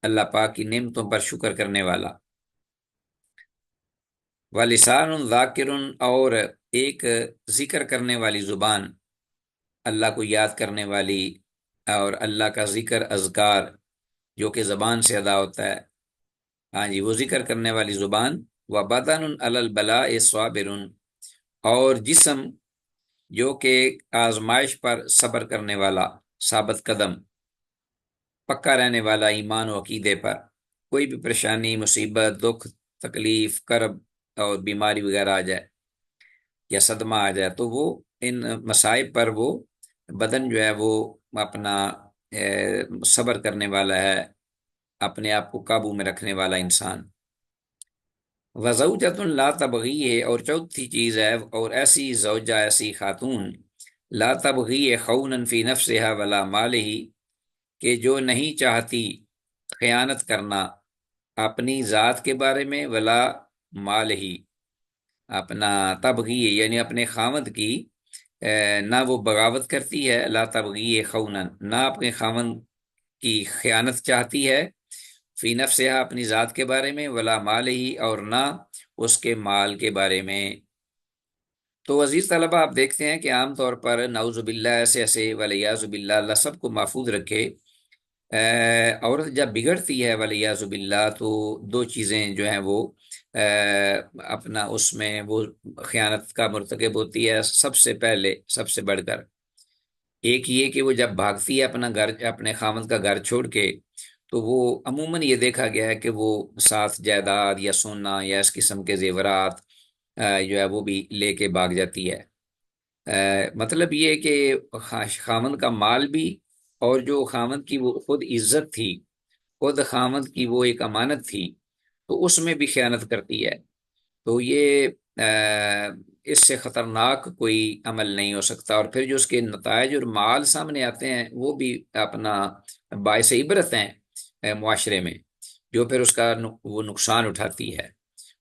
Speaker 1: اللہ پاک کی نعمتوں پر شکر کرنے والا، ولسان ذاکر، اور ایک ذکر کرنے والی زبان، اللہ کو یاد کرنے والی، اور اللہ کا ذکر، اذکار جو کہ زبان سے ادا ہوتا ہے، ہاں جی، وہ ذکر کرنے والی زبان، وبدن علی البلاء صابر، اور جسم جو کہ آزمائش پر صبر کرنے والا، ثابت قدم، پکا رہنے والا ایمان و عقیدے پر، کوئی بھی پریشانی، مصیبت، دکھ، تکلیف، کرب اور بیماری وغیرہ آ جائے یا صدمہ آ جائے تو وہ ان مصائب پر وہ بدن جو ہے وہ اپنا صبر کرنے والا ہے، اپنے آپ کو قابو میں رکھنے والا انسان۔ وزوجۃ لا تبغی ہے، اور چوتھی چیز ہے، اور ایسی زوجہ، ایسی خاتون، لا تبغی خونا فی نفسها ولا مالہ، کہ جو نہیں چاہتی خیانت کرنا اپنی ذات کے بارے میں، ولا مال ہی، اپنا تبغی یعنی اپنے خامد کی نہ وہ بغاوت کرتی ہے، لا تبغی خونا، نہ اپنے خامد کی خیانت چاہتی ہے، فی نفسها، اپنی ذات کے بارے میں، ولا مال ہی، اور نہ اس کے مال کے بارے میں۔ تو عزیز طلبہ، آپ دیکھتے ہیں کہ عام طور پر نعوذ باللہ ایسے ایسے ولیعوذ باللہ، اللہ سب کو محفوظ رکھے، عورت جب بگڑتی ہے ولیعوذ باللہ تو دو چیزیں جو ہیں وہ اپنا اس میں وہ خیانت کا مرتکب ہوتی ہے، سب سے پہلے، سب سے بڑھ کر ایک یہ کہ وہ جب بھاگتی ہے اپنا گھر، اپنے خامد کا گھر چھوڑ کے، تو وہ عموماً یہ دیکھا گیا ہے کہ وہ ساتھ جائیداد یا سونا یا اس قسم کے زیورات جو ہے وہ بھی لے کے بھاگ جاتی ہے۔ مطلب یہ کہ خامد کا مال بھی، اور جو خامد کی وہ خود عزت تھی، خود خامد کی وہ ایک امانت تھی، تو اس میں بھی خیانت کرتی ہے۔ تو یہ اس سے خطرناک کوئی عمل نہیں ہو سکتا، اور پھر جو اس کے نتائج اور مال سامنے آتے ہیں وہ بھی اپنا باعث عبرت ہیں معاشرے میں، جو پھر اس کا وہ نقصان اٹھاتی ہے،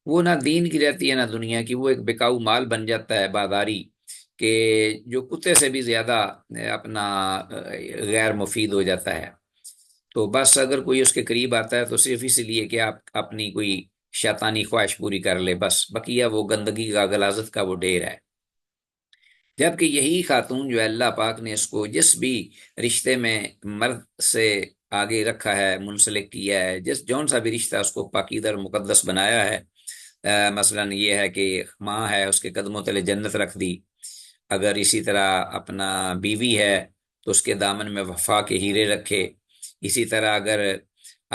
Speaker 1: وہ نہ دین کی رہتی ہے نہ دنیا کی، وہ ایک بکاؤ مال بن جاتا ہے بازاری، کہ جو کتے سے بھی زیادہ اپنا غیر مفید ہو جاتا ہے۔ تو بس اگر کوئی اس کے قریب آتا ہے تو صرف اس لیے کہ آپ اپنی کوئی شیطانی خواہش پوری کر لے، بس بقیہ وہ گندگی کا، غلاظت کا وہ ڈھیر ہے۔ جبکہ یہی خاتون جو ہے اللہ پاک نے اس کو جس بھی رشتے میں مرد سے آگے رکھا ہے، منسلک کیا ہے، جس جون سا بھی رشتہ اس کو پاکیزہ اور مقدس بنایا ہے، مثلا یہ ہے کہ ماں ہے، اس کے قدموں تلے جنت رکھ دی، اگر اسی طرح اپنا بیوی ہے تو اس کے دامن میں وفا کے ہیرے رکھے، اسی طرح اگر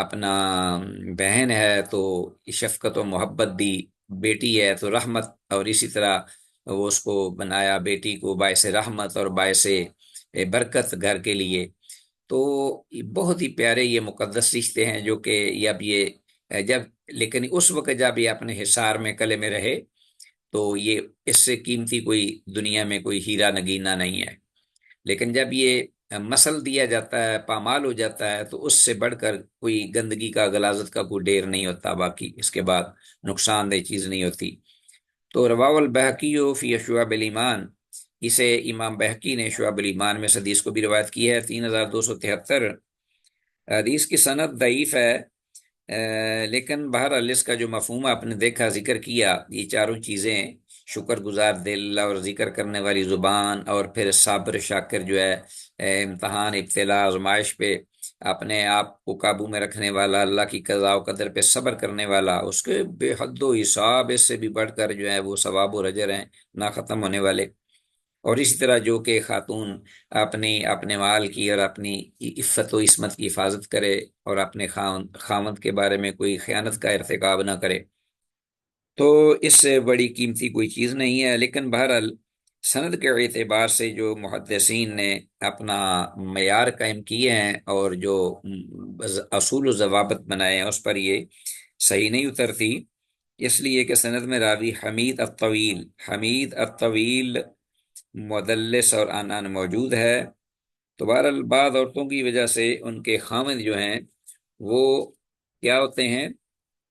Speaker 1: اپنا بہن ہے تو شفقت و محبت دی، بیٹی ہے تو رحمت، اور اسی طرح وہ اس کو بنایا بیٹی کو باعث رحمت اور باعث برکت گھر کے لیے۔ تو یہ بہت ہی پیارے یہ مقدس رشتے ہیں جو کہ یہ اب یہ جب، لیکن اس وقت جب یہ اپنے حصار میں قلعے میں رہے تو یہ اس سے قیمتی کوئی دنیا میں کوئی ہیرا نگینا نہیں ہے، لیکن جب یہ مسل دیا جاتا ہے، پامال ہو جاتا ہے، تو اس سے بڑھ کر کوئی گندگی کا، غلاظت کا کوئی ڈیر نہیں ہوتا، باقی اس کے بعد نقصان دہ چیز نہیں ہوتی۔ تو رواہ البحقی فی شعب الایمان، اسے امام بحقی نے شعب الایمان میں اس حدیث کو بھی روایت کی ہے، 3273۔ حدیث کی سند ضعیف ہے، لیکن بہرحال اس کا جو مفہوم آپ نے دیکھا، ذکر کیا، یہ چاروں چیزیں، شکر گزار دل اور ذکر کرنے والی زبان، اور پھر صابر شاکر جو ہے، امتحان، ابتلا، آزمائش پہ اپنے آپ کو قابو میں رکھنے والا، اللہ کی قضاء و قدر پہ صبر کرنے والا، اس کے بے حد و حساب اس سے بھی بڑھ کر جو ہے وہ ثواب و اجر ہیں نہ ختم ہونے والے۔ اور اسی طرح جو کہ خاتون اپنے مال کی اور اپنی عفت و عصمت کی حفاظت کرے، اور اپنے خاوند کے بارے میں کوئی خیانت کا ارتکاب نہ کرے، تو اس سے بڑی قیمتی کوئی چیز نہیں ہے۔ لیکن بہرحال سند کے اعتبار سے جو محدثین نے اپنا معیار قائم کیے ہیں اور جو اصول و ضوابط بنائے ہیں، اس پر یہ صحیح نہیں اترتی، اس لیے کہ سند میں راوی حمید الطویل مدلس اور انان موجود ہے۔ تو بہرحال بعض عورتوں کی وجہ سے ان کے خاوند جو ہیں وہ کیا ہوتے ہیں،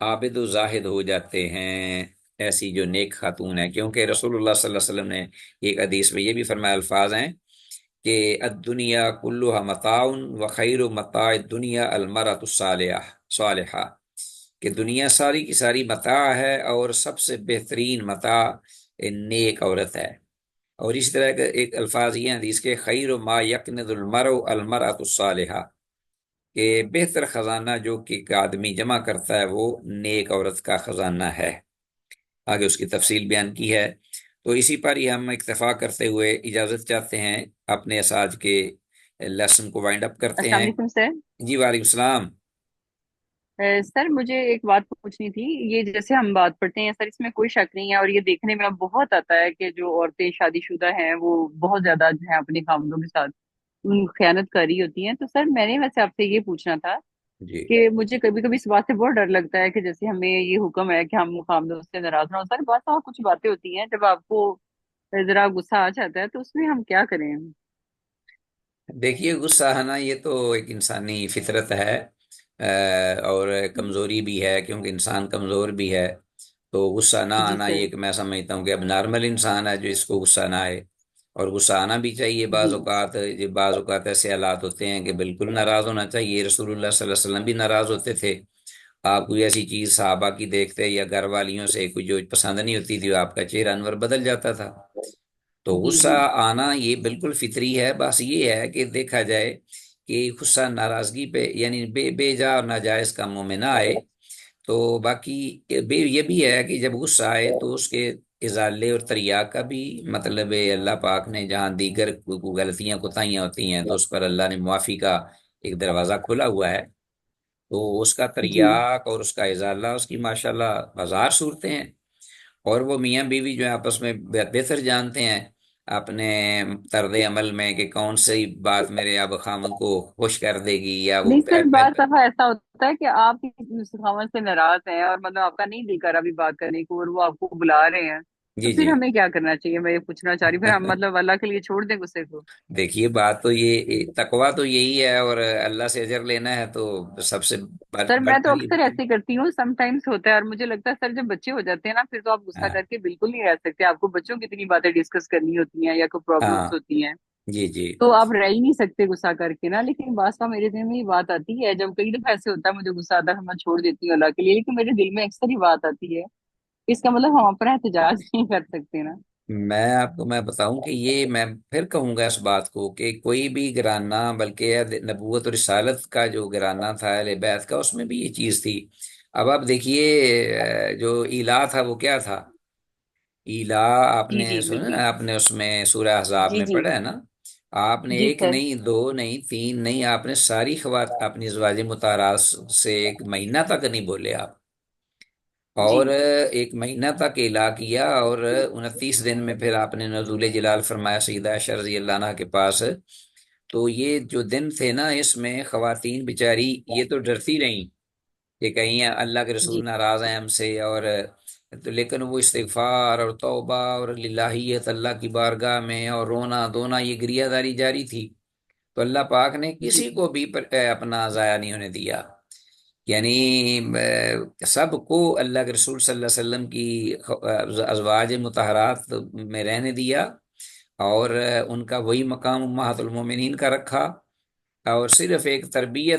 Speaker 1: عابد و زاہد ہو جاتے ہیں، ایسی جو نیک خاتون ہیں، کیونکہ رسول اللہ صلی اللہ علیہ وسلم نے ایک حدیث میں یہ بھی فرمایا، الفاظ ہیں کہ الدنیا کلها متاع وخیر متاع الدنیا المرأة صالحہ، کہ دنیا ساری کی ساری متاع ہے اور سب سے بہترین متاع نیک عورت ہے۔ اور اسی طرح کا ایک الفاظ یہ ہیں حدیث کے، خیر ما یکنز المرء المرأة الصالحہ، کہ بہتر خزانہ جو کہ ایک آدمی جمع کرتا ہے وہ نیک عورت کا خزانہ ہے۔ آگے اس کی تفصیل بیان کی ہے۔ تو اسی پر ہی ہم اکتفا کرتے ہوئے اجازت چاہتے ہیں، اپنے اس آج کے لیسن کو وائنڈ اپ کرتے
Speaker 3: السلام
Speaker 1: ہیں۔
Speaker 3: علیکم سر۔
Speaker 1: جی وعلیکم السلام۔
Speaker 3: سر مجھے ایک بات پوچھنی تھی، یہ جیسے ہم بات پڑھتے ہیں سر، اس میں کوئی شک نہیں ہے اور یہ دیکھنے میں اب بہت آتا ہے کہ جو عورتیں شادی شدہ ہیں وہ بہت زیادہ جو ہے اپنے خاوندوں کے ساتھ خیانت کر رہی ہوتی ہیں، تو سر میں نے ویسے آپ سے یہ پوچھنا تھا
Speaker 1: جی
Speaker 3: کہ مجھے کبھی کبھی اس بات سے بہت ڈر لگتا ہے کہ جیسے ہمیں یہ حکم ہے کہ ہم خاوندوں سے ناراض نہ ہو، سر بات کچھ باتیں ہوتی ہیں جب آپ کو ذرا غصہ آ جاتا ہے تو اس میں ہم کیا کریں؟
Speaker 1: دیکھیے، غصہ آنا یہ تو ایک انسانی فطرت ہے، اور کمزوری بھی ہے، کیونکہ انسان کمزور بھی ہے۔ تو غصہ نہ
Speaker 3: جی
Speaker 1: آنا یہ
Speaker 3: سر۔
Speaker 1: کہ میں سمجھتا ہوں کہ اب نارمل انسان ہے جو اس کو غصہ نہ آئے، اور غصہ آنا بھی چاہیے۔
Speaker 3: جی
Speaker 1: بعض اوقات ایسے حالات ہوتے ہیں کہ بالکل ناراض ہونا چاہیے، رسول اللہ صلی اللہ علیہ وسلم بھی ناراض ہوتے تھے۔ آپ کوئی ایسی چیز صحابہ کی دیکھتے یا گھر والیوں سے کوئی جو پسند نہیں ہوتی تھی، آپ کا چہرہ انور بدل جاتا تھا۔ تو
Speaker 3: جی
Speaker 1: غصہ
Speaker 3: جی
Speaker 1: آنا یہ بالکل فطری ہے، بس یہ ہے کہ دیکھا جائے کہ غصہ ناراضگی پہ، یعنی بے جا اور ناجائز کاموں میں نہ آئے۔ تو باقی یہ بھی ہے کہ جب غصہ آئے تو اس کے ازالے اور تریاق کا بھی مطلب ہے، اللہ پاک نے جہاں دیگر غلطیاں کوتاہیاں ہوتی ہیں تو اس پر اللہ نے معافی کا ایک دروازہ کھولا ہوا ہے، تو اس کا
Speaker 3: جی
Speaker 1: تریاق اور اس کا ازالہ، اس کی ماشاءاللہ ہزار صورتیں ہیں۔ اور وہ میاں بیوی جو ہے آپس میں بہتر جانتے ہیں اپنے طرز عمل میں کہ کون سی بات میرے اب خامن کو خوش کر دے گی، یا وہ
Speaker 3: نہیں سر، بعض دفعہ ایسا ہوتا ہے کہ آپ کسی خاوند سے ناراض ہیں اور مطلب آپ کا نہیں دل کر ابھی بات کرنے کو اور وہ آپ کو بلا رہے ہیں، تو
Speaker 1: جی
Speaker 3: پھر
Speaker 1: جی۔
Speaker 3: ہمیں کیا کرنا چاہیے؟ میں یہ پوچھنا چاہ رہی ہوں، پھر ہم مطلب اللہ کے لیے چھوڑ دیں غصے کو؟
Speaker 1: دیکھیے، بات تو یہ تقویٰ تو یہی ہے، اور اللہ سے اجر لینا ہے تو سب سے
Speaker 3: سر میں تو
Speaker 1: پہلی
Speaker 3: اکثر ایسے کرتی ہوں، سم ٹائمس ہوتا ہے، اور مجھے لگتا ہے سر جب بچے ہو جاتے ہیں نا پھر تو آپ غصہ
Speaker 1: ہاں
Speaker 3: کر کے بالکل نہیں رہ سکتے، آپ کو بچوں کی اتنی باتیں ڈسکس کرنی ہوتی ہیں یا کوئی
Speaker 1: ہاں۔
Speaker 3: پرابلمس ہوتی ہیں،
Speaker 1: جی جی۔
Speaker 3: تو آپ رہ ہی نہیں سکتے غصہ کر کے نا۔ لیکن بعض کا میرے دل میں یہ بات آتی ہے، جب کئی دفعہ ایسے ہوتا ہے مجھے غصہ آتا ہے میں چھوڑ دیتی ہوں اللہ کے لیے، لیکن میرے دل میں اکثر ہی بات آتی ہے، اس کا مطلب ہم اپنا احتجاج نہیں کر سکتے نا؟
Speaker 1: میں بتاؤں کہ یہ میں پھر کہوں گا اس بات کو کہ کوئی بھی گھرانہ، بلکہ نبوت اور رسالت کا جو گھرانہ تھا اہل بیت کا، اس میں بھی یہ چیز تھی۔ اب آپ دیکھیے، جو ایلا تھا وہ کیا تھا؟ ایلا آپ
Speaker 3: جی
Speaker 1: نے
Speaker 3: جی
Speaker 1: سنا
Speaker 3: بالکل۔
Speaker 1: نا، آپ نے اس میں سورہ احزاب
Speaker 3: جی
Speaker 1: میں
Speaker 3: جی
Speaker 1: پڑھا ہے نا، آپ نے
Speaker 3: جی
Speaker 1: ایک
Speaker 3: سر۔
Speaker 1: نہیں، دو نہیں، تین نہیں، آپ نے ساری خوات اپنی ازواج مطہرات سے 1 مہینہ تک نہیں بولے آپ،
Speaker 3: جی
Speaker 1: اور 1 مہینہ تک الا کیا، اور 29 دن میں پھر آپ نے نزول جلال فرمایا سیدہ عائشہ رضی اللہ عنہ کے پاس، تو یہ جو دن تھے نا، اس میں خواتین بیچاری یہ تو ڈرتی رہیں کہ کہیں اللہ کے
Speaker 2: جی
Speaker 1: رسول ناراض ہیں ہم سے، اور تو لیکن وہ استغفار اور توبہ اور للہیت اللہ کی بارگاہ میں اور رونا دھونا، یہ گریہ داری جاری تھی. تو اللہ پاک نے
Speaker 2: جی
Speaker 1: کسی کو بھی اپنا ضائع نہیں ہونے دیا. یعنی سب کو اللہ کے رسول صلی اللہ علیہ وسلم کی ازواج مطہرات میں رہنے دیا، اور ان کا وہی مقام امہات المومنین کا رکھا، اور صرف ایک تربیت